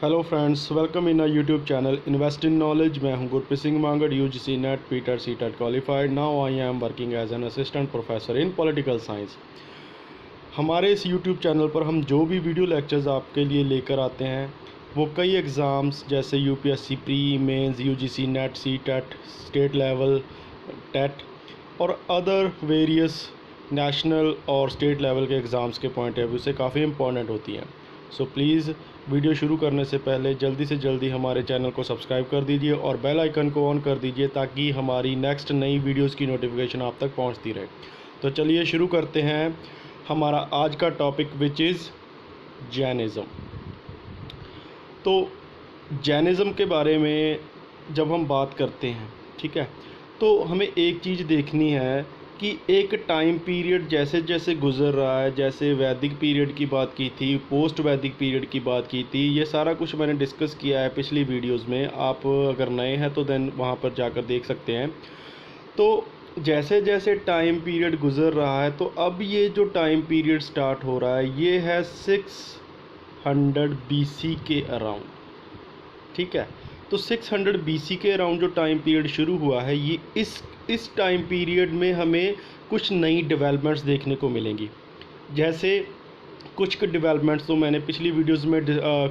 Hello friends, welcome in our YouTube channel invest in knowledge. मैं हूं Gurpreet Singh Mangar, UGC NET पीटर CTET qualified. Now I am working as an assistant professor in political science. हमारे इस YouTube channel पर हम जो भी वीडियो लेक्चर्स आपके लिए लेकर आते हैं वो कई एग्ज़ाम्स जैसे UPSC pre, mains, UGC NET, CTET, state level TET और अदर वेरियस नेशनल और स्टेट लेवल के एग्ज़ाम्स के पॉइंट ऑफ व्यू से काफ़ी इंपॉर्टेंट होती हैं। सो प्लीज़ वीडियो शुरू करने से पहले जल्दी से जल्दी हमारे चैनल को सब्सक्राइब कर दीजिए और बेल आइकन को ऑन कर दीजिए ताकि हमारी नेक्स्ट नई वीडियोस की नोटिफिकेशन आप तक पहुंचती रहे। तो चलिए शुरू करते हैं हमारा आज का टॉपिक विच इज़ जैनिज़्म। तो जैनिज़्म के बारे में जब हम बात करते हैं, ठीक है, तो हमें एक चीज़ देखनी है कि एक टाइम पीरियड जैसे जैसे गुज़र रहा है, जैसे वैदिक पीरियड की बात की थी, पोस्ट वैदिक पीरियड की बात की थी, ये सारा कुछ मैंने डिस्कस किया है पिछली वीडियोस में। आप अगर नए हैं तो देन वहाँ पर जाकर देख सकते हैं। तो जैसे जैसे टाइम पीरियड गुज़र रहा है, तो अब ये जो टाइम पीरियड स्टार्ट हो रहा है ये है 600 BC के अराउंड, ठीक है। तो 600 BC के अराउंड जो टाइम पीरियड शुरू हुआ है, ये इस टाइम पीरियड में हमें कुछ नई डेवलपमेंट्स देखने को मिलेंगी। जैसे कुछ डेवलपमेंट्स तो मैंने पिछली वीडियोस में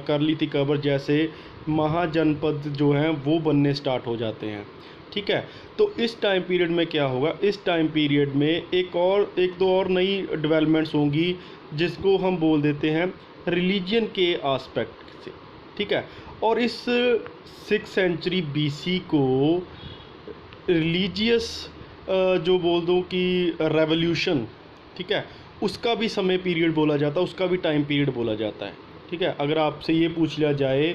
कर ली थी कवर, जैसे महाजनपद जो हैं वो बनने स्टार्ट हो जाते हैं, ठीक है। तो इस टाइम पीरियड में क्या होगा, इस टाइम पीरियड में एक दो और नई डेवलपमेंट्स होंगी जिसको हम बोल देते हैं रिलीजन के आस्पेक्ट से, ठीक है। और इस 6 सेंचुरी BC को रिलीजियस जो बोल दो कि रेवोल्यूशन, ठीक है, उसका भी समय पीरियड बोला जाता है, उसका भी टाइम पीरियड बोला जाता है, ठीक है। अगर आपसे ये पूछ लिया जाए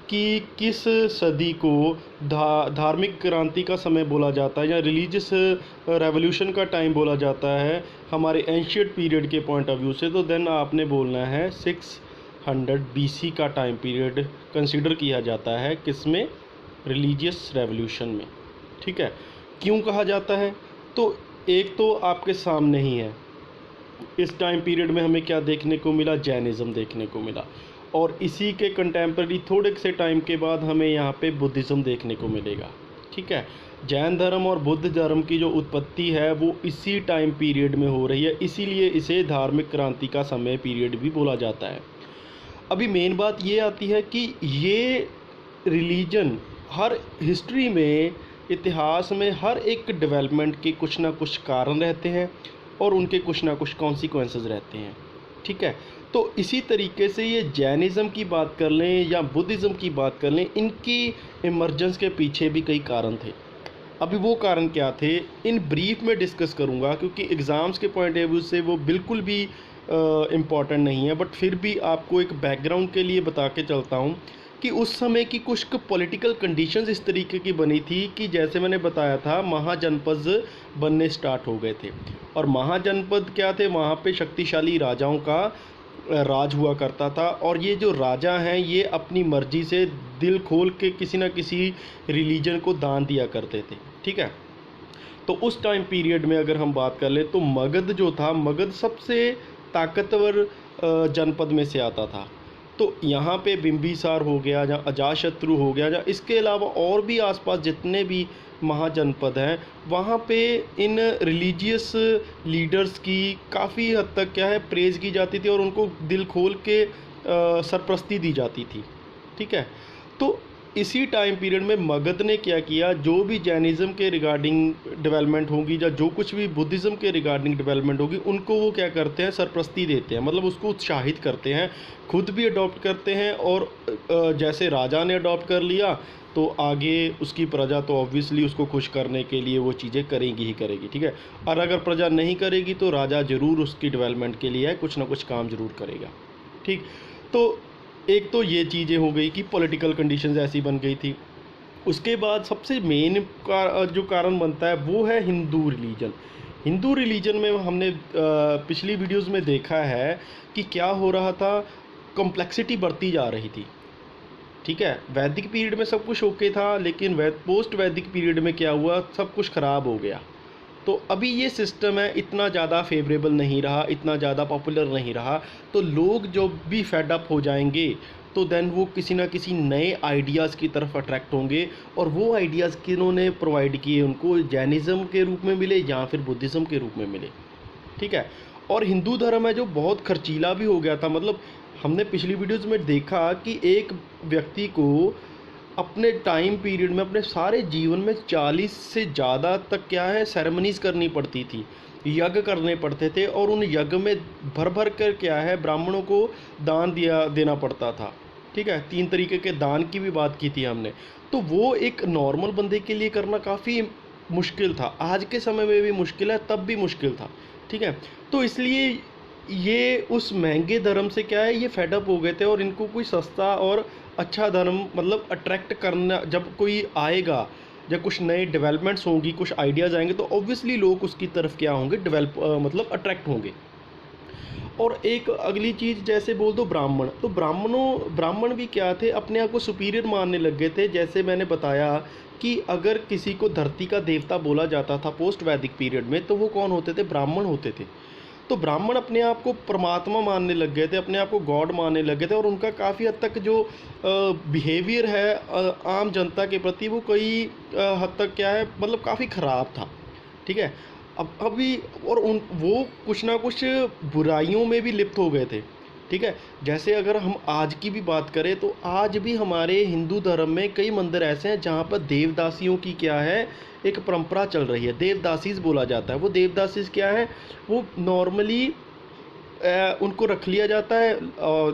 कि किस सदी को धार्मिक क्रांति का समय बोला जाता है या रिलीजियस रेवोल्यूशन का टाइम बोला जाता है हमारे एंशियंट पीरियड के पॉइंट ऑफ व्यू से, तो देन आपने बोलना है 600 BC का टाइम पीरियड कंसिडर किया जाता है, किसमें, रिलीजियस रेवोल्यूशन में, ठीक है। क्यों कहा जाता है, तो एक तो आपके सामने ही है, इस टाइम पीरियड में हमें क्या देखने को मिला, जैनिज़्म देखने को मिला। और इसी के कंटेम्प्रेरी थोड़े से टाइम के बाद हमें यहाँ पे बुद्धिज़्म देखने को मिलेगा, ठीक है। जैन धर्म और बुद्ध धर्म की जो उत्पत्ति है वो इसी टाइम पीरियड में हो रही है, इसीलिए इसे धार्मिक क्रांति का समय पीरियड भी बोला जाता है। अभी मेन बात ये आती है कि ये रिलीजन हर हिस्ट्री में, इतिहास में हर एक डेवलपमेंट के कुछ ना कुछ कारण रहते हैं और उनके कुछ ना कुछ कॉन्सिक्वेंसेस रहते हैं, ठीक है। तो इसी तरीके से ये जैनिज़्म की बात कर लें या बुद्धिज़्म की बात कर लें, इनकी इमर्जेंस के पीछे भी कई कारण थे। अभी वो कारण क्या थे इन ब्रीफ में डिस्कस करूँगा, क्योंकि एग्ज़ाम्स के पॉइंट ऑफ व्यू से वो बिल्कुल भी इम्पॉर्टेंट नहीं है, बट फिर भी आपको एक बैकग्राउंड के लिए बता के चलता हूँ कि उस समय की कुछ पॉलिटिकल कंडीशंस इस तरीके की बनी थी कि जैसे मैंने बताया था महाजनपद बनने स्टार्ट हो गए थे। और महाजनपद क्या थे, वहाँ पे शक्तिशाली राजाओं का राज हुआ करता था, और ये जो राजा हैं ये अपनी मर्जी से दिल खोल के किसी न किसी रिलीजन को दान दिया करते थे, ठीक है। तो उस टाइम पीरियड में अगर हम बात कर लें तो मगध जो था, मगध सबसे ताकतवर जनपद में से आता था। तो यहाँ पे बिंबिसार हो गया या अजातशत्रु हो गया या इसके अलावा और भी आसपास जितने भी महाजनपद हैं, वहाँ पे इन रिलीजियस लीडर्स की काफ़ी हद तक क्या है प्रेज़ की जाती थी और उनको दिल खोल के सरपरस्ती दी जाती थी, ठीक है। तो इसी टाइम पीरियड में मगध ने क्या किया, जो भी जैनिज़्म के रिगार्डिंग डेवलपमेंट होगी या जो कुछ भी बुद्धिज़्म के रिगार्डिंग डेवलपमेंट होगी, उनको वो क्या करते हैं, सरपरस्ती देते हैं, मतलब उसको उत्साहित करते हैं, खुद भी अडॉप्ट करते हैं। और जैसे राजा ने अडॉप्ट कर लिया तो आगे उसकी प्रजा तो ऑब्वियसली उसको खुश करने के लिए वो चीज़ें करेगी ही करेगी, ठीक है। और अगर प्रजा नहीं करेगी तो राजा ज़रूर उसकी डेवलपमेंट के लिए कुछ ना कुछ काम ज़रूर करेगा, ठीक। तो एक तो ये चीज़ें हो गई कि पॉलिटिकल कंडीशंस ऐसी बन गई थी। उसके बाद सबसे मेन जो कारण बनता है वो है हिंदू रिलीजन। हिंदू रिलीजन में हमने पिछली वीडियोस में देखा है कि क्या हो रहा था, कॉम्प्लेक्सिटी बढ़ती जा रही थी, ठीक है। वैदिक पीरियड में सब कुछ ओके था, लेकिन पोस्ट वैदिक पीरियड में क्या हुआ, सब कुछ ख़राब हो गया। तो अभी ये सिस्टम है इतना ज़्यादा फेवरेबल नहीं रहा, इतना ज़्यादा पॉपुलर नहीं रहा, तो लोग जो भी फेड अप हो जाएंगे तो देन वो किसी ना किसी नए आइडियाज़ की तरफ अट्रैक्ट होंगे, और वो आइडियाज़ किन्होंने प्रोवाइड किए, उनको जैनिज़्म के रूप में मिले या फिर बुद्धिज़्म के रूप में मिले। ठीक है। और हिंदू धर्म है जो बहुत खर्चीला भी हो गया था, मतलब हमने पिछली वीडियोज़ में देखा कि एक व्यक्ति को अपने टाइम पीरियड में, अपने सारे जीवन में 40 से ज़्यादा तक क्या है सेरेमनीज़ करनी पड़ती थी, यज्ञ करने पड़ते थे, और उन यज्ञ में भर भर कर क्या है ब्राह्मणों को दान देना पड़ता था। ठीक है, 3 तरीके के दान की भी बात की थी हमने। तो वो एक नॉर्मल बंदे के लिए करना काफ़ी मुश्किल था, आज के समय में भी मुश्किल है, तब भी मुश्किल था। ठीक है, तो इसलिए ये उस महंगे धर्म से क्या है ये फेडअप हो गए थे, और इनको कोई सस्ता और अच्छा धर्म मतलब अट्रैक्ट करना, जब कोई आएगा, जब कुछ नए डेवलपमेंट्स होंगी, कुछ आइडियाज़ आएंगे, तो ऑब्वियसली लोग उसकी तरफ क्या होंगे, मतलब अट्रैक्ट होंगे। और एक अगली चीज़ जैसे बोल दो ब्राह्मण, तो ब्राह्मण भी क्या थे, अपने आप को सुपीरियर मानने लग गए थे। जैसे मैंने बताया कि अगर किसी को धरती का देवता बोला जाता था पोस्ट वैदिक पीरियड में, तो वो कौन होते थे, ब्राह्मण होते थे। तो ब्राह्मण अपने आप को परमात्मा मानने लग गए थे, अपने आप को गॉड मानने लग गए थे, और उनका काफ़ी हद तक जो बिहेवियर है आम जनता के प्रति, वो कई हद तक क्या है मतलब काफ़ी ख़राब था। ठीक है, अब अभी और उन वो कुछ ना कुछ बुराइयों में भी लिप्त हो गए थे। ठीक है, जैसे अगर हम आज की भी बात करें, तो आज भी हमारे हिंदू धर्म में कई मंदिर ऐसे हैं जहाँ पर देवदासियों की क्या है एक परंपरा चल रही है, देवदासीज बोला जाता है। वो देवदासीज क्या है, वो नॉर्मली उनको रख लिया जाता है,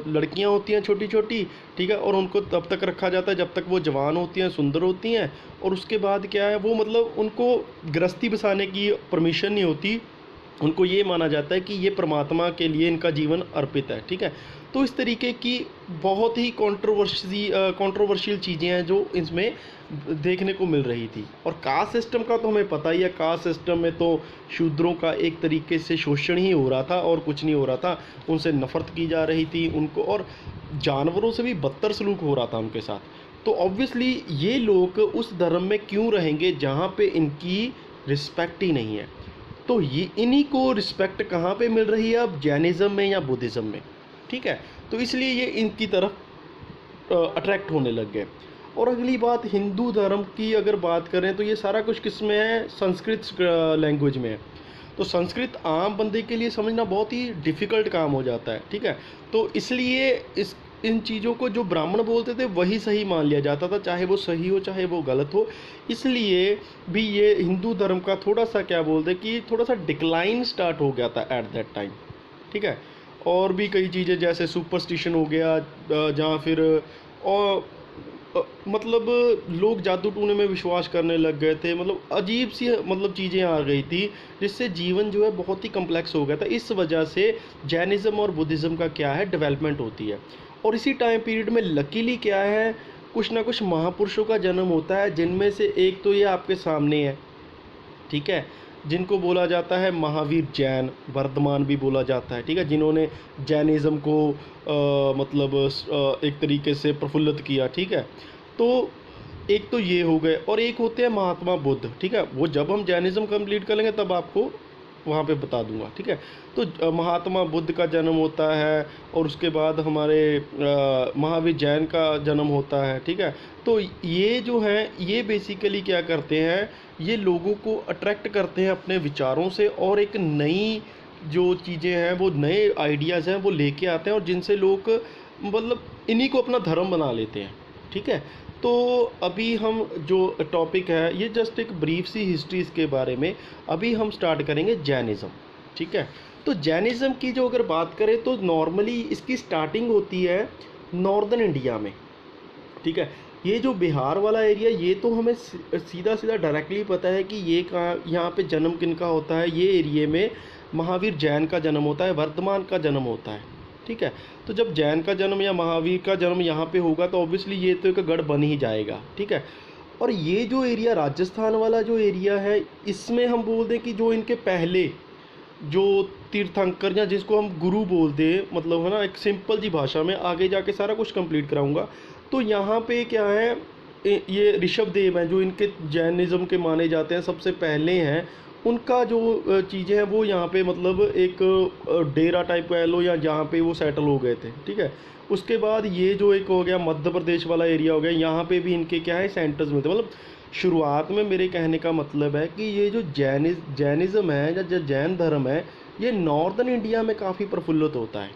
लड़कियां होती हैं छोटी छोटी, ठीक है, और उनको तब तक रखा जाता है जब तक वो जवान होती हैं, सुंदर होती हैं, और उसके बाद क्या है वो मतलब उनको गृहस्थी बसाने की परमिशन नहीं होती, उनको ये माना जाता है कि ये परमात्मा के लिए इनका जीवन अर्पित है। ठीक है, तो इस तरीके की बहुत ही कंट्रोवर्शियल चीज़ें हैं जो इसमें देखने को मिल रही थी। और कास्ट सिस्टम का तो हमें पता ही है, कास्ट सिस्टम में तो शूद्रों का एक तरीके से शोषण ही हो रहा था और कुछ नहीं हो रहा था, उनसे नफ़रत की जा रही थी उनको, और जानवरों से भी बदतर सलूक हो रहा था उनके साथ। तो ऑब्वियसली ये लोग उस धर्म में क्यों रहेंगे जहाँ पे इनकी रिस्पेक्ट ही नहीं है। तो ये इन्हीं को रिस्पेक्ट कहाँ पे मिल रही है अब, जैनिज़्म में या बुद्धिज़्म में। ठीक है, तो इसलिए ये इनकी तरफ अट्रैक्ट होने लग गए। और अगली बात, हिंदू धर्म की अगर बात करें तो ये सारा कुछ किस में है, संस्कृत लैंग्वेज में है। तो संस्कृत आम बंदे के लिए समझना बहुत ही डिफ़िकल्ट काम हो जाता है। ठीक है, तो इसलिए इन चीज़ों को जो ब्राह्मण बोलते थे वही सही मान लिया जाता था, चाहे वो सही हो चाहे वो गलत हो। इसलिए भी ये हिंदू धर्म का थोड़ा सा क्या बोलते कि थोड़ा सा डिक्लाइन स्टार्ट हो गया था एट दैट टाइम। ठीक है, और भी कई चीज़ें जैसे सुपरस्टिशन हो गया, जहाँ फिर और मतलब लोग जादू टूने में विश्वास करने लग गए थे, मतलब अजीब सी मतलब चीज़ें आ गई थी, जिससे जीवन जो है बहुत ही कम्प्लेक्स हो गया था। इस वजह से जैनिज़्म और बुद्धिज़्म का क्या है डेवलपमेंट होती है। और इसी टाइम पीरियड में लकीली क्या है, कुछ ना कुछ महापुरुषों का जन्म होता है, जिनमें से एक तो ये आपके सामने है। ठीक है, जिनको बोला जाता है महावीर जैन, वर्धमान भी बोला जाता है। ठीक है, जिन्होंने जैनिज़्म को मतलब एक तरीके से प्रफुल्लित किया। ठीक है, तो एक तो ये हो गए, और एक होते हैं महात्मा बुद्ध। ठीक है, वो जब हम जैनिज़्म कंप्लीट कर लेंगे तब आपको वहाँ पे बता दूंगा। ठीक है, तो महात्मा बुद्ध का जन्म होता है, और उसके बाद हमारे महावीर जैन का जन्म होता है। ठीक है, तो ये जो हैं ये बेसिकली क्या करते हैं, ये लोगों को अट्रैक्ट करते हैं अपने विचारों से, और एक नई जो चीज़ें हैं वो नए आइडियाज़ हैं वो लेके आते हैं, और जिनसे लोग मतलब इन्हीं को अपना धर्म बना लेते हैं। ठीक है, तो अभी हम जो टॉपिक है ये जस्ट एक ब्रीफ सी हिस्ट्री इसके बारे में, अभी हम स्टार्ट करेंगे जैनिज़्म। ठीक है, तो जैनिज़्म की जो अगर बात करें तो नॉर्मली इसकी स्टार्टिंग होती है नॉर्दर्न इंडिया में। ठीक है, ये जो बिहार वाला एरिया, ये तो हमें सीधा सीधा डायरेक्टली पता है कि ये कहाँ, यहाँ पे जन्म किनका होता है, ये एरिए में महावीर जैन का जन्म होता है, वर्धमान का जन्म होता है। ठीक है, तो जब जैन का जन्म या महावीर का जन्म यहाँ पे होगा तो ऑब्वियसली ये तो एक गढ़ बन ही जाएगा। ठीक है, और ये जो एरिया राजस्थान वाला जो एरिया है, इसमें हम बोल दें कि जो इनके पहले जो तीर्थंकर या जिसको हम गुरु बोलते हैं, मतलब है ना, एक सिंपल जी भाषा में, आगे जाके सारा कुछ कंप्लीट कराऊंगा। तो यहाँ पे क्या है, ये ऋषभ देव हैं जो इनके जैनिज़्म के माने जाते हैं, सबसे पहले हैं, उनका जो चीज़ें हैं वो यहाँ पे मतलब एक डेरा टाइप कह लो या जहाँ पे वो सेटल हो गए थे, ठीक है। उसके बाद ये जो एक हो गया मध्य प्रदेश वाला एरिया हो गया, यहाँ पे भी इनके क्या है सेंटर्स मिलते हैं। मतलब शुरुआत में मेरे कहने का मतलब है कि ये जो जैनिज़्म है या जो जैन धर्म है, ये नॉर्दर्न इंडिया में काफ़ी प्रफुल्लित होता है,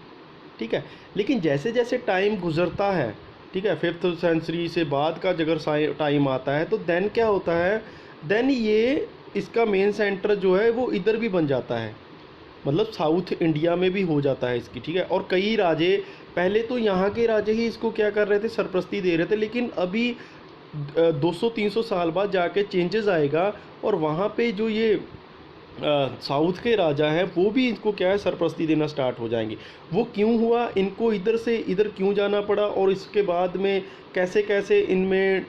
ठीक है। लेकिन जैसे जैसे टाइम गुजरता है, ठीक है, 5th सेंचुरी से बाद का अगर टाइम आता है तो देन क्या होता है, देन ये इसका मेन सेंटर जो है वो इधर भी बन जाता है, मतलब साउथ इंडिया में भी हो जाता है इसकी, ठीक है। और कई राजे, पहले तो यहाँ के राजे ही इसको क्या कर रहे थे, सरपरस्ती दे रहे थे, लेकिन अभी 200-300 साल बाद जाके चेंजेस आएगा और वहाँ पे जो ये साउथ के राजा हैं वो भी इनको क्या है सरपरस्ती देना स्टार्ट हो जाएंगे। वो क्यों हुआ, इनको इधर से इधर क्यों जाना पड़ा, और इसके बाद में कैसे कैसे इनमें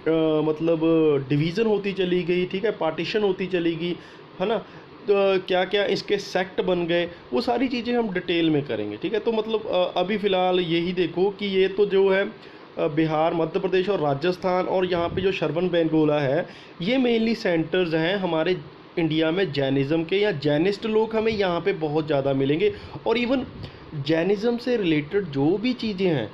मतलब डिवीज़न होती चली गई, ठीक है, पार्टीशन होती चली गई, है ना। तो क्या क्या इसके सेक्ट बन गए, वो सारी चीज़ें हम डिटेल में करेंगे, ठीक है। तो मतलब अभी फ़िलहाल यही देखो कि ये तो जो है बिहार, मध्य प्रदेश और राजस्थान और यहाँ पे जो श्रवण बेंगोला है, ये मेनली सेंटर्स हैं हमारे इंडिया में जैनिज़्म के, या जैनिस्ट लोग हमें यहाँ पे बहुत ज़्यादा मिलेंगे। और इवन जैनिज़्म से रिलेटेड जो भी चीज़ें हैं,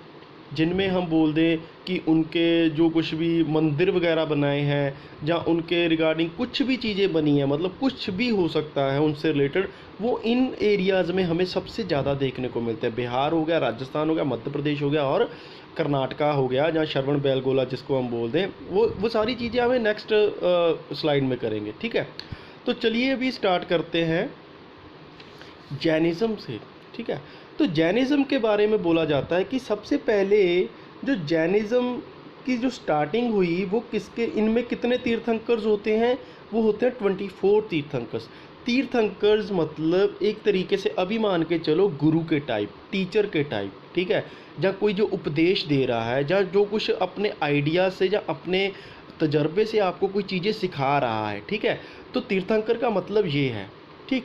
जिनमें हम बोल दें कि उनके जो कुछ भी मंदिर वगैरह बनाए हैं या उनके रिगार्डिंग कुछ भी चीज़ें बनी हैं, मतलब कुछ भी हो सकता है उनसे रिलेटेड, वो इन एरियाज़ में हमें सबसे ज़्यादा देखने को मिलते हैं। बिहार हो गया, राजस्थान हो गया, मध्य प्रदेश हो गया और कर्नाटका हो गया, जहाँ श्रवण बेलगोला जिसको हम बोल दें, वो सारी चीज़ें हमें नेक्स्ट स्लाइड में करेंगे, ठीक है। तो चलिए अभी स्टार्ट करते हैं जैनिज़्म से, ठीक है। तो जैनिज़्म के बारे में बोला जाता है कि सबसे पहले जो जैनिज़्म की जो स्टार्टिंग हुई वो किसके, इनमें कितने तीर्थंकर्स होते हैं, वो होते हैं 24 तीर्थंकर्स। तीर्थंकर्स मतलब एक तरीके से अभी मान के चलो गुरु के टाइप, टीचर के टाइप, ठीक है। जहाँ कोई जो उपदेश दे रहा है, जहाँ जो कुछ अपने आइडिया से या अपने तजर्बे से आपको कोई चीज़ें सिखा रहा है, ठीक है। तो तीर्थंकर का मतलब ये है, ठीक।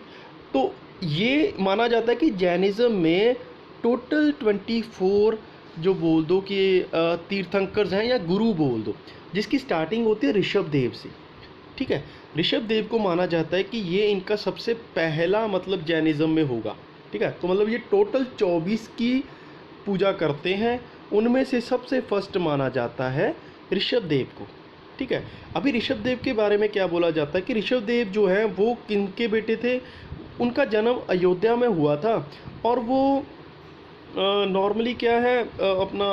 तो ये माना जाता है कि जैनिज़्म में टोटल 24 जो बोल दो कि तीर्थंकर्स हैं या गुरु बोल दो, जिसकी स्टार्टिंग होती है ऋषभ देव से, ठीक है। ऋषभ देव को माना जाता है कि ये इनका सबसे पहला मतलब जैनिज़्म में होगा, ठीक है। तो मतलब ये टोटल 24 की पूजा करते हैं, उनमें से सबसे फर्स्ट माना जाता है ऋषभ देव को, ठीक है। अभी ऋषभ देव के बारे में क्या बोला जाता है कि ऋषभ देव जो हैं वो किनके बेटे थे, उनका जन्म अयोध्या में हुआ था, और वो नॉर्मली क्या है अपना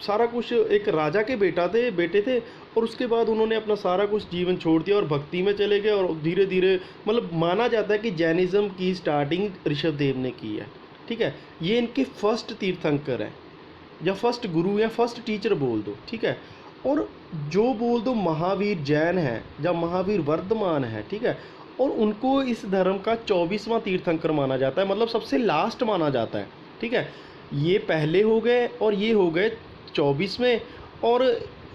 सारा कुछ एक राजा के बेटे थे, और उसके बाद उन्होंने अपना सारा कुछ जीवन छोड़ दिया और भक्ति में चले गए, और धीरे धीरे मतलब माना जाता है कि जैनिज़्म की स्टार्टिंग ऋषभ देव ने की है, ठीक है। ये इनके फर्स्ट तीर्थंकर हैं, या फर्स्ट गुरु या फर्स्ट टीचर बोल दो, ठीक है। और जो बोल दो महावीर जैन है या महावीर वर्धमान है, ठीक है, और उनको इस धर्म का 24वां तीर्थंकर माना जाता है, मतलब सबसे लास्ट माना जाता है, ठीक है। ये पहले हो गए और ये हो गए 24वें, और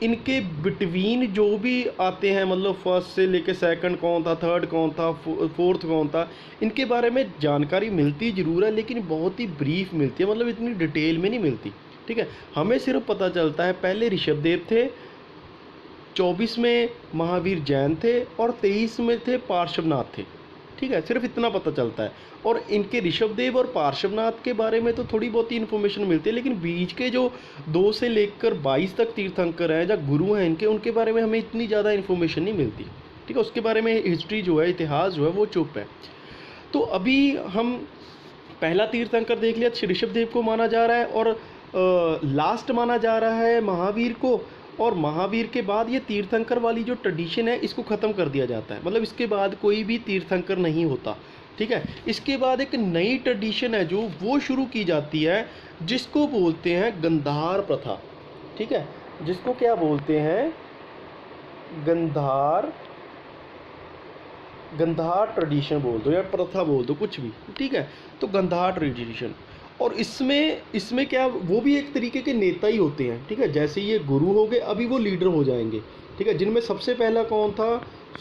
इनके बिटवीन जो भी आते हैं, मतलब फर्स्ट से लेके सेकंड कौन था, थर्ड कौन था, फोर्थ कौन था, इनके बारे में जानकारी मिलती ज़रूर है, लेकिन बहुत ही ब्रीफ मिलती है, मतलब इतनी डिटेल में नहीं मिलती, ठीक है। हमें सिर्फ पता चलता है पहले ऋषभ देव थे, 24 में महावीर जैन थे और 23 में थे पार्श्वनाथ थे, ठीक है। सिर्फ इतना पता चलता है, और इनके ऋषभ देव और पार्श्वनाथ के बारे में तो थोड़ी बहुत ही इन्फॉर्मेशन मिलती है, लेकिन बीच के जो 2 से लेकर 22 तक तीर्थंकर हैं या गुरु हैं इनके, उनके बारे में हमें इतनी ज़्यादा इन्फॉर्मेशन नहीं मिलती, ठीक है। उसके बारे में हिस्ट्री जो है, इतिहास जो है वो चुप है। तो अभी हम पहला तीर्थंकर देख लिया, ऋषभ देव को माना जा रहा है, और लास्ट माना जा रहा है महावीर को, और महावीर के बाद ये तीर्थंकर वाली जो ट्रेडिशन है इसको ख़त्म कर दिया जाता है, मतलब इसके बाद कोई भी तीर्थंकर नहीं होता, ठीक है। इसके बाद एक नई ट्रेडिशन है जो वो शुरू की जाती है, जिसको बोलते हैं गंधार प्रथा, ठीक है। जिसको क्या बोलते हैं, गंधार ट्रेडिशन बोल दो या प्रथा बोल दो, कुछ भी, ठीक है। तो गंधार ट्रेडिशन, और इसमें क्या, वो भी एक तरीके के नेता ही होते हैं, ठीक है। जैसे ये गुरु हो गए, अभी वो लीडर हो जाएंगे, ठीक है। जिनमें सबसे पहला कौन था,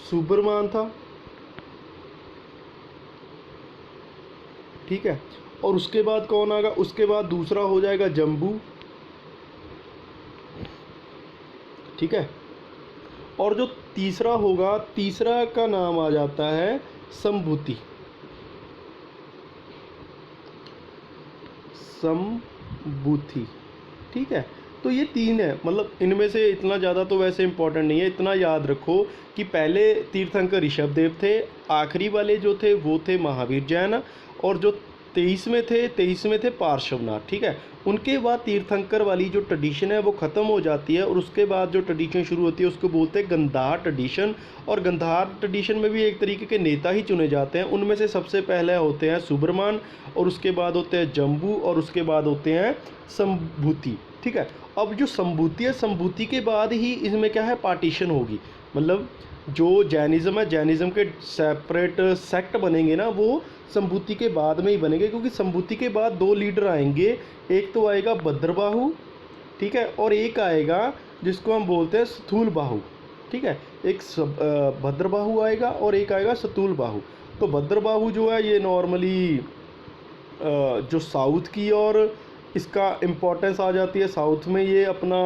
सुब्रमान था, ठीक है। और उसके बाद कौन आएगा, उसके बाद दूसरा हो जाएगा जम्बू, ठीक है। और जो तीसरा होगा, तीसरा का नाम आ जाता है संभूति, संभूति, ठीक है। तो ये 3 है, मतलब इनमें से इतना ज़्यादा तो वैसे इंपॉर्टेंट नहीं है। इतना याद रखो कि पहले तीर्थंकर ऋषभदेव थे, आखिरी वाले जो थे वो थे महावीर जैन, और जो 23वें थे पार्श्वनाथ, ठीक है। उनके बाद तीर्थंकर वाली जो ट्रेडिशन है वो ख़त्म हो जाती है, और उसके बाद जो ट्रेडिशन शुरू होती है उसको बोलते हैं गंधार ट्रेडिशन। और गंधार ट्रेडिशन में भी एक तरीके के नेता ही चुने जाते हैं। उनमें से सबसे पहले होते हैं सुब्रमान, और उसके बाद होते हैं जम्बू, और उसके बाद होते हैं संभूति, ठीक है। अब जो संभूति है, संभूति के बाद ही इसमें क्या है, पार्टीशन होगी। मतलब जो जैनिज़्म है, जैनिज़्म के सेपरेट सेक्ट बनेंगे ना, वो संभूति के बाद में ही बनेंगे, क्योंकि संभूति के बाद 2 लीडर आएंगे। एक तो आएगा भद्रबाहु, ठीक है, और एक आएगा जिसको हम बोलते हैं स्थूलबाहु, ठीक है। एक भद्रबाहु आएगा और एक आएगा स्थूलबाहु। तो भद्रबाहु जो है ये नॉर्मली जो साउथ की और इसका इम्पोर्टेंस आ जाती है, साउथ में ये अपना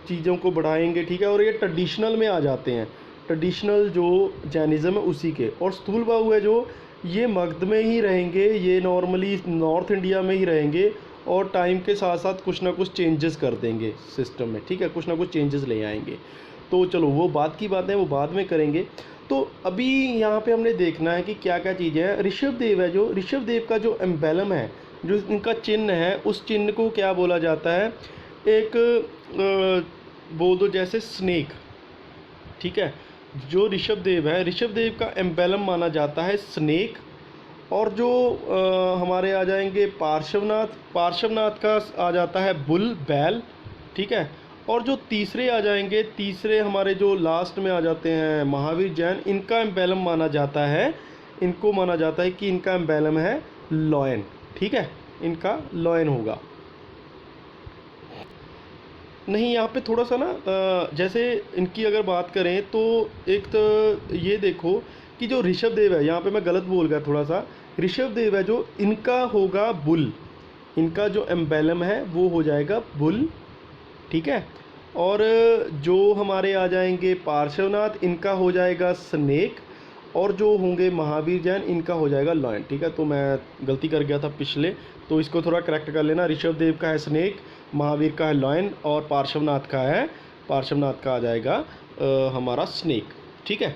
चीज़ों को बढ़ाएंगे, ठीक है। और ये ट्रेडिशनल में आ जाते हैं, ट्रेडिशनल जो जैनिज़्म है उसी के। और स्थूलबाहु है जो ये मगध में ही रहेंगे, ये नॉर्मली नॉर्थ इंडिया में ही रहेंगे, और टाइम के साथ साथ कुछ ना कुछ चेंजेस कर देंगे सिस्टम में, ठीक है, कुछ ना कुछ चेंजेस ले आएंगे। तो चलो वो बात की बातें वो बाद में करेंगे। तो अभी यहाँ पे हमने देखना है कि क्या क्या चीज़ें हैं। ऋषभदेव है, जो ऋषभदेव का जो एम्बेलम है, जो इनका चिन्ह है, उस चिन्ह को क्या बोला जाता है, एक बोल दो जैसे स्नेक, ठीक है। जो ऋषभदेव है, ऋषभदेव का एम्बेलम माना जाता है स्नेक। और जो हमारे आ जाएंगे पार्श्वनाथ, पार्श्वनाथ का आ जाता है बुल, बैल, ठीक है। और जो तीसरे आ जाएंगे, तीसरे हमारे जो लास्ट में आ जाते हैं महावीर जैन, इनका एम्बेलम माना जाता है, इनको माना जाता है कि इनका एम्बेलम है लॉयन, ठीक है, इनका लॉयन होगा। नहीं, यहाँ पे थोड़ा सा ना जैसे इनकी अगर बात करें तो एक तो ये देखो कि जो ऋषभदेव है, यहाँ पे मैं गलत बोल गया थोड़ा सा। ऋषभदेव है जो, इनका होगा बुल, इनका जो एम्बेलम है वो हो जाएगा बुल, ठीक है। और जो हमारे आ जाएंगे पार्श्वनाथ, इनका हो जाएगा स्नेक। और जो होंगे महावीर जैन, इनका हो जाएगा लॉयन, ठीक है। तो मैं गलती कर गया था पिछले, तो इसको थोड़ा करेक्ट कर लेना। ऋषभदेव का है स्नेक, महावीर का है लॉयन, और पार्श्वनाथ का आ जाएगा हमारा स्नेक, ठीक है।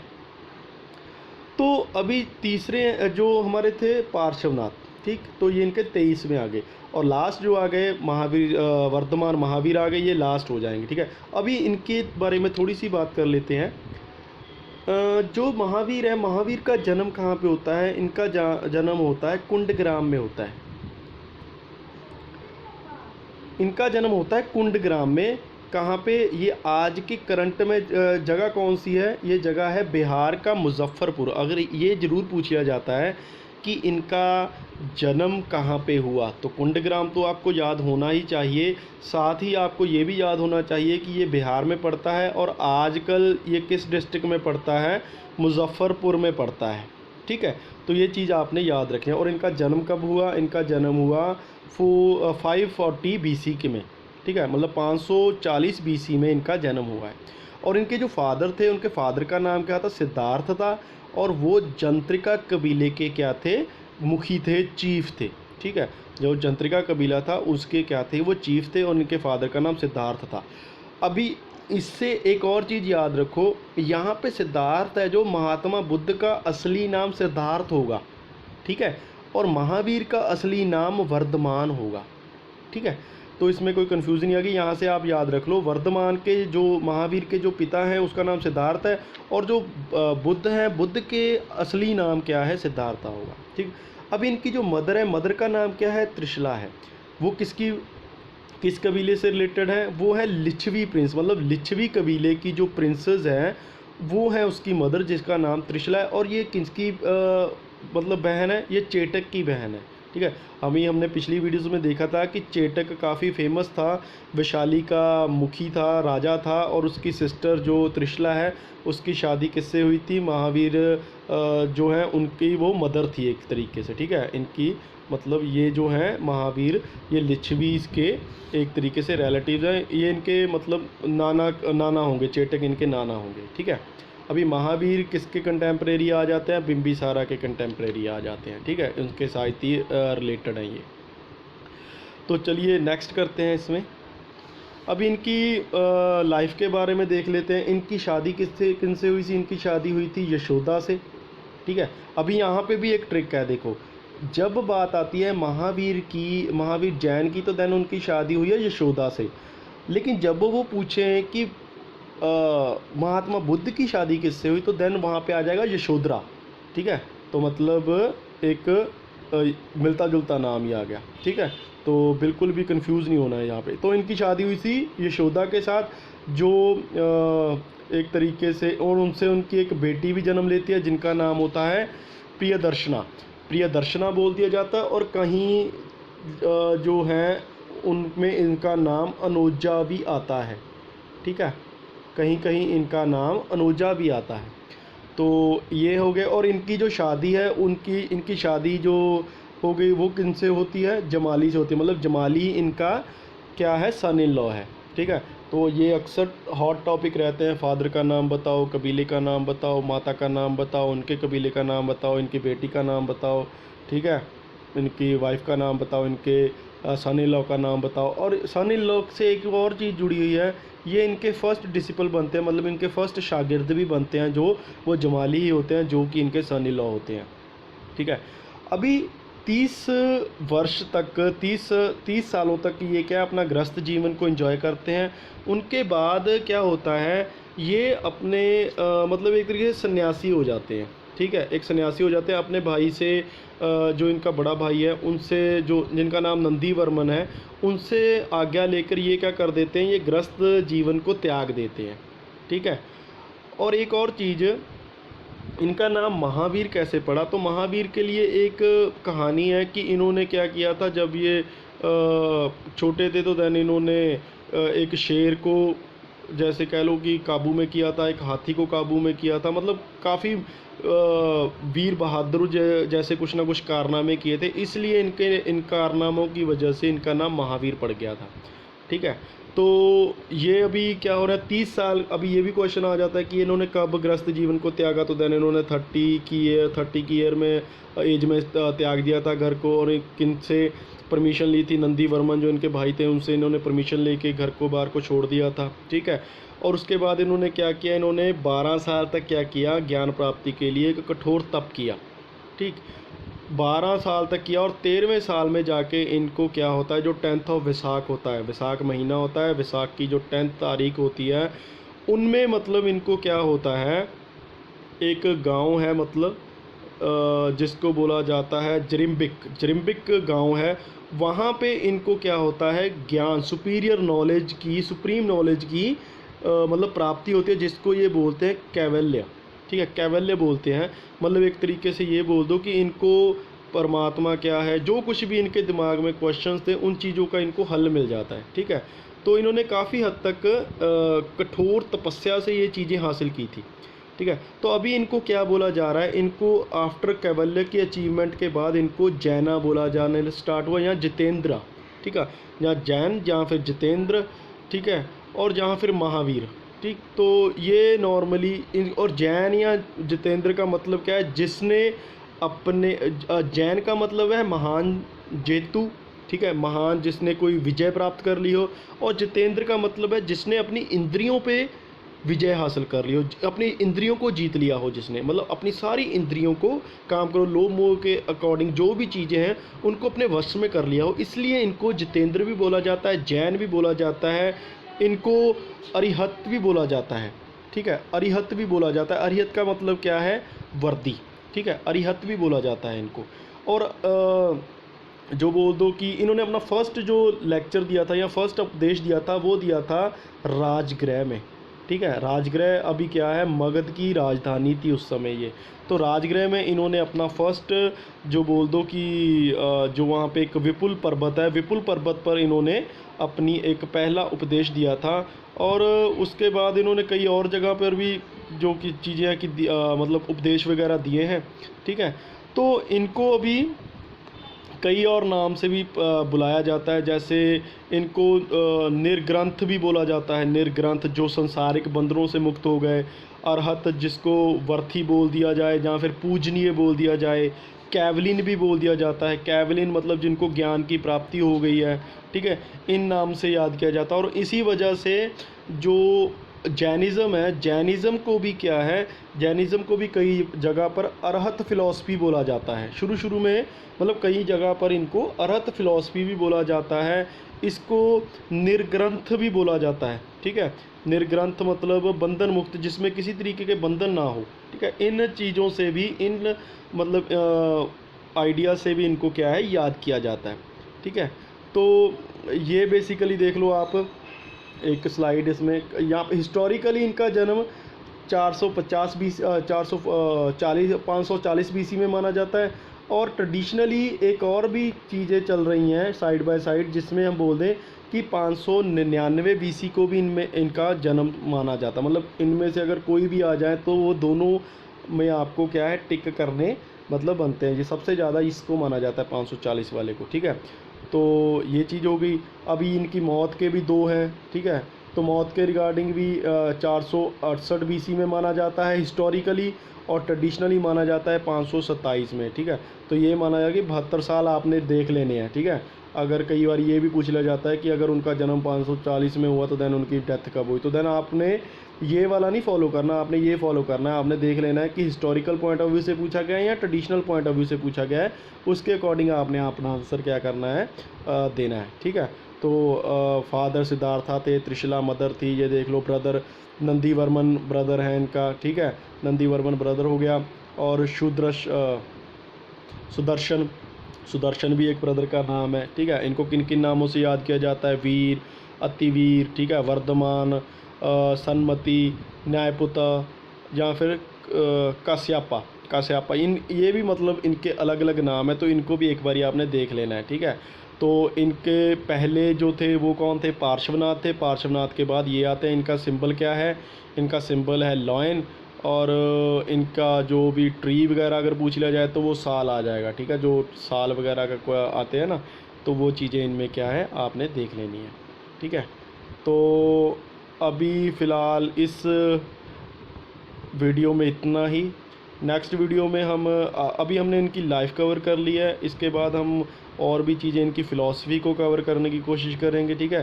तो अभी तीसरे जो हमारे थे पार्श्वनाथ, ठीक, तो ये इनके 23 में आ गए। और लास्ट जो आ गए महावीर, वर्धमान महावीर आ गए, ये लास्ट हो जाएंगे, ठीक है। अभी इनके बारे में थोड़ी सी बात कर लेते हैं। जो महावीर है, महावीर का जन्म कहाँ पे होता है, इनका जन्म होता है कुंडग्राम में होता है, इनका जन्म होता है कुंडग्राम में। कहाँ पे, ये आज की करंट में जगह कौन सी है, ये जगह है बिहार का मुजफ्फरपुर। अगर ये ज़रूर पूछा जाता है कि इनका जन्म कहाँ पे हुआ, तो कुंडग्राम तो आपको याद होना ही चाहिए। साथ ही आपको ये भी याद होना चाहिए कि ये बिहार में पड़ता है, और आजकल ये किस डिस्ट्रिक्ट में पड़ता है, मुजफ्फरपुर में पड़ता है, ठीक है। तो ये चीज़ आपने याद रखें। और इनका जन्म कब हुआ, इनका जन्म हुआ 540 BC के में, ठीक है, मतलब 540 BC में इनका जन्म हुआ है। और इनके जो फादर थे, उनके फादर का नाम क्या था, सिद्धार्थ था। और वो जंत्रिका कबीले के क्या थे, मुखी थे, चीफ थे, ठीक है। जो जंत्रिका कबीला था उसके क्या थे, वो चीफ थे, और इनके फादर का नाम सिद्धार्थ था। अभी इससे एक और चीज़ याद रखो, यहाँ पे सिद्धार्थ है जो, महात्मा बुद्ध का असली नाम सिद्धार्थ होगा, ठीक है। और महावीर का असली नाम वर्धमान होगा, ठीक है। तो इसमें कोई कन्फ्यूज़न नहीं आ गई, यहाँ से आप याद रख लो। वर्धमान के जो, महावीर के जो पिता हैं उसका नाम सिद्धार्थ है, और जो बुद्ध हैं, बुद्ध के असली नाम क्या है, सिद्धार्थ होगा, ठीक। अब इनकी जो मदर है, मदर का नाम क्या है, त्रिशला है। वो किस कबीले से रिलेटेड है, वो है लिच्छवी प्रिंस, मतलब लिच्छवी कबीले की जो प्रिंसेस हैं वो है उसकी मदर, जिसका नाम त्रिशला है। और ये किसकी मतलब बहन है, ये चेटक की बहन है, ठीक है। हमने पिछली वीडियोज़ में देखा था कि चेटक काफ़ी फेमस था, वैशाली का मुखी था, राजा था। और उसकी सिस्टर जो त्रिशला है, उसकी शादी किससे हुई थी, महावीर जो हैं उनकी वो मदर थी एक तरीके से, ठीक है। इनकी मतलब ये जो हैं महावीर, ये लिच्छवी के एक तरीके से रिलेटिव्स हैं। ये इनके मतलब नाना होंगे, चेटक इनके नाना होंगे, ठीक है। अभी महावीर किसके कंटेम्प्रेरी आ जाते हैं, बिंबिसारा के कंटेम्प्रेरी आ जाते हैं, ठीक है, उनके साहित्य रिलेटेड हैं ये। तो चलिए नेक्स्ट करते हैं इसमें। अभी इनकी लाइफ के बारे में देख लेते हैं। इनकी शादी किनसे हुई थी, इनकी शादी हुई थी यशोदा से, ठीक है। अभी यहाँ पे भी एक ट्रिक है, देखो जब बात आती है महावीर जैन की, तो देन उनकी शादी हुई है यशोदा से। लेकिन जब वो पूछें कि महात्मा बुद्ध की शादी किससे हुई, तो देन वहाँ पे आ जाएगा यशोधरा, ठीक है। तो मतलब एक मिलता जुलता नाम ही आ गया, ठीक है। तो बिल्कुल भी कंफ्यूज नहीं होना है यहाँ पे। तो इनकी शादी हुई थी यशोदा के साथ, जो एक तरीके से, और उनसे उनकी एक बेटी भी जन्म लेती है जिनका नाम होता है प्रियदर्शना बोल दिया जाता है। और कहीं जो है उनमें इनका नाम अनुजा भी आता है, ठीक है, कहीं कहीं इनका नाम अनुजा भी आता है। तो ये हो गए। और इनकी जो शादी है, इनकी शादी जो हो गई वो किनसे होती है, जमाली से होती है। मतलब जमाली इनका क्या है, सन इन लॉ है, ठीक है। तो ये अक्सर हॉट टॉपिक रहते हैं, फादर का नाम बताओ, कबीले का नाम बताओ, माता का नाम बताओ, उनके कबीले का नाम बताओ, इनकी बेटी का नाम बताओ, ठीक है, इनकी वाइफ का नाम बताओ, इनके सन इन लॉ का नाम बताओ। और सन इन लॉ से एक और चीज़ जुड़ी हुई है, ये इनके फर्स्ट डिसिपल बनते हैं, मतलब इनके फर्स्ट शागिर्द भी बनते हैं, जो वो जमाली ही होते हैं, जो कि इनके सन इन लॉ होते हैं, ठीक है। अभी 30 वर्ष तक 30 सालों तक ये क्या अपना गृहस्थ जीवन को एंजॉय करते हैं। उनके बाद क्या होता है, ये अपने मतलब एक तरीके से सन्यासी हो जाते हैं, ठीक है, एक सन्यासी हो जाते हैं। अपने भाई से जो इनका बड़ा भाई है उनसे, जो जिनका नाम नंदी वर्मन है, उनसे आज्ञा लेकर ये क्या कर देते हैं, ये गृहस्थ जीवन को त्याग देते हैं, ठीक है। और एक और चीज़, इनका नाम महावीर कैसे पड़ा, तो महावीर के लिए एक कहानी है कि इन्होंने क्या किया था जब ये छोटे थे, तो देन इन्होंने एक शेर को, जैसे कह लो कि काबू में किया था, एक हाथी को काबू में किया था, मतलब काफ़ी वीर बहादुर जैसे कुछ ना कुछ कारनामे किए थे, इसलिए इन कारनामों की वजह से इनका नाम महावीर पड़ गया था, ठीक है। तो ये अभी क्या हो रहा है, 30 साल, अभी ये भी क्वेश्चन आ जाता है कि इन्होंने कब गृहस्थ जीवन को त्यागा, तो देन इन्होंने 30 की ईयर में एज में त्याग दिया था घर को। और किन से परमिशन ली थी, नंदी वर्मन जो इनके भाई थे उनसे इन्होंने परमिशन लेके घर को बाहर को छोड़ दिया था, ठीक है। और उसके बाद इन्होंने क्या किया, इन्होंने 12 साल तक क्या किया, ज्ञान प्राप्ति के लिए एक कठोर तप किया, ठीक, 12 साल तक किया। और 13वें साल में जाके इनको क्या होता है, जो 10th ऑफ वैसाख होता है, वैसाख महीना होता है, वैसाख की जो 10th तारीख होती है, उनमें मतलब इनको क्या होता है, एक गांव है, मतलब जिसको बोला जाता है जरिम्बिक गांव है, वहाँ पे इनको क्या होता है, ज्ञान, सुपीरियर नॉलेज की, सुप्रीम नॉलेज की मतलब प्राप्ति होती है, जिसको ये बोलते हैं कैवल्य, ठीक है, कैवल्य बोलते हैं। मतलब एक तरीके से ये बोल दो कि इनको परमात्मा क्या है, जो कुछ भी इनके दिमाग में क्वेश्चंस थे, उन चीज़ों का इनको हल मिल जाता है, ठीक है। तो इन्होंने काफ़ी हद तक कठोर तपस्या से ये चीज़ें हासिल की थी, ठीक है। तो अभी इनको क्या बोला जा रहा है, इनको आफ्टर कैवल्य की अचीवमेंट के बाद इनको जैना बोला जाने स्टार्ट हुआ, यहाँ जितेंद्र, ठीक है, यहाँ जैन, जहाँ फिर जितेंद्र, ठीक है, और जहाँ फिर महावीर, ठीक। तो ये नॉर्मली और जैन या जितेंद्र का मतलब क्या है, जिसने अपने जैन का मतलब है महान जेतु, ठीक है, महान जिसने कोई विजय प्राप्त कर ली हो। और जितेंद्र का मतलब है जिसने अपनी इंद्रियों पे विजय हासिल कर ली हो, अपनी इंद्रियों को जीत लिया हो, जिसने मतलब अपनी सारी इंद्रियों को काम करो, लोभ मोह के अकॉर्डिंग जो भी चीज़ें हैं उनको अपने वश में कर लिया हो, इसलिए इनको जितेंद्र भी बोला जाता है, जैन भी बोला जाता है, इनको अरिहत भी बोला जाता है, ठीक है, अरिहत भी बोला जाता है। अरिहत का मतलब क्या है, वर्दी, ठीक है, अरिहत भी बोला जाता है इनको। और जो बोल दो कि इन्होंने अपना फर्स्ट जो लेक्चर दिया था या फर्स्ट उपदेश दिया था, वो दिया था राजगृह में, ठीक है। राजगृह अभी क्या है, मगध की राजधानी थी उस समय ये। तो राजगृह में इन्होंने अपना फर्स्ट जो बोल दो कि जो वहाँ पे एक विपुल पर्वत है, विपुल पर्वत पर इन्होंने अपनी एक पहला उपदेश दिया था। और उसके बाद इन्होंने कई और जगह पर भी जो कि चीज़ें हैं कि मतलब उपदेश वगैरह दिए हैं, ठीक है। तो इनको अभी कई और नाम से भी बुलाया जाता है, जैसे इनको निर्ग्रंथ भी बोला जाता है। निर्ग्रंथ जो संसारिक बंधनों से मुक्त हो गए, अरहत जिसको वर्थी बोल दिया जाए या फिर पूजनीय बोल दिया जाए, कैवलिन भी बोल दिया जाता है। कैवलिन मतलब जिनको ज्ञान की प्राप्ति हो गई है, ठीक है, इन नाम से याद किया जाता है। और इसी वजह से जो जैनिज़्म है, जैनिज़्म को भी क्या है, जैनिज़्म को भी कई जगह पर अरहत फ़िलॉसफी बोला जाता है। शुरू शुरू में मतलब कई जगह पर इनको अरहत फ़िलॉसफी भी बोला जाता है। इसको निर्ग्रंथ भी बोला जाता है, ठीक है। निर्ग्रंथ मतलब बंधन मुक्त, जिसमें किसी तरीके के बंधन ना हो, ठीक है। इन चीज़ों से भी, इन मतलब आइडिया से भी इनको क्या है, याद किया जाता है, ठीक है। तो ये बेसिकली देख लो आप एक स्लाइड, इसमें यहाँ पे हिस्टोरिकली इनका जन्म 450 बीसी 440 540 बीसी में माना जाता है। और ट्रेडिशनली एक और भी चीज़ें चल रही हैं साइड बाय साइड, जिसमें हम बोल दें कि 599 बीसी को भी इनमें इनका जन्म माना जाता है। मतलब इनमें से अगर कोई भी आ जाए तो वो दोनों में आपको क्या है, टिक करने मतलब बनते हैं। ये सबसे ज़्यादा इसको माना जाता है 540 वाले को, ठीक है। तो ये चीज़ हो गई। अभी इनकी मौत के भी दो हैं, ठीक है। तो मौत के रिगार्डिंग भी 468 बीसी में माना जाता है हिस्टोरिकली, और ट्रेडिशनली माना जाता है 527 में, ठीक है। तो ये माना जाएगा कि 72 साल आपने देख लेने हैं, ठीक है। अगर कई बार ये भी पूछ लिया जाता है कि अगर उनका जन्म 540 में हुआ तो देन उनकी डेथ कब हुई, तो देन आपने ये वाला नहीं फॉलो करना, आपने ये फॉलो करना है। आपने देख लेना है कि हिस्टोरिकल पॉइंट ऑफ व्यू से पूछा गया है या ट्रेडिशनल पॉइंट ऑफ व्यू से पूछा गया है, उसके अकॉर्डिंग आपने अपना आंसर क्या करना है, देना है, ठीक है। तो फादर सिद्धार्था थे, त्रिशला मदर थी, ये देख लो। ब्रदर नंदीवर्मन ब्रदर है इनका, ठीक है, नंदीवर्मन ब्रदर हो गया। और सुदर्शन, सुदर्शन भी एक ब्रदर का नाम है, ठीक है। इनको किन किन नामों से याद किया जाता है, वीर, अतिवीर, ठीक है, वर्धमान, सन्मति, न्यायपुता, या फिर कास्यापा, कास्यापा। इन ये भी मतलब इनके अलग अलग नाम है, तो इनको भी एक बारी आपने देख लेना है, ठीक है। तो इनके पहले जो थे वो कौन थे, पार्श्वनाथ थे। पार्श्वनाथ के बाद ये आते हैं। इनका सिंबल क्या है, इनका सिंबल है लॉयन। और इनका जो भी ट्री वगैरह अगर पूछ लिया जाए तो वो साल आ जाएगा, ठीक है। जो साल वगैरह का आते हैं ना, तो वो चीज़ें इनमें क्या है, आपने देख लेनी है, ठीक है। तो अभी फ़िलहाल इस वीडियो में इतना ही। नेक्स्ट वीडियो में हम अभी हमने इनकी लाइफ कवर कर ली है, इसके बाद हम और भी चीज़ें इनकी फ़िलॉसफी को कवर करने की कोशिश करेंगे, ठीक है।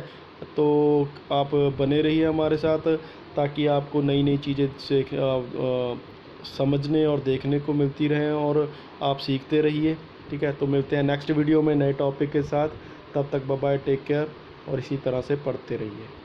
तो आप बने रहिए हमारे साथ, ताकि आपको नई नई चीज़ें समझने और देखने को मिलती रहें, और आप सीखते रहिए, ठीक है। तो मिलते हैं नेक्स्ट वीडियो में नए टॉपिक के साथ। तब तक बाय बाय, टेक केयर, और इसी तरह से पढ़ते रहिए।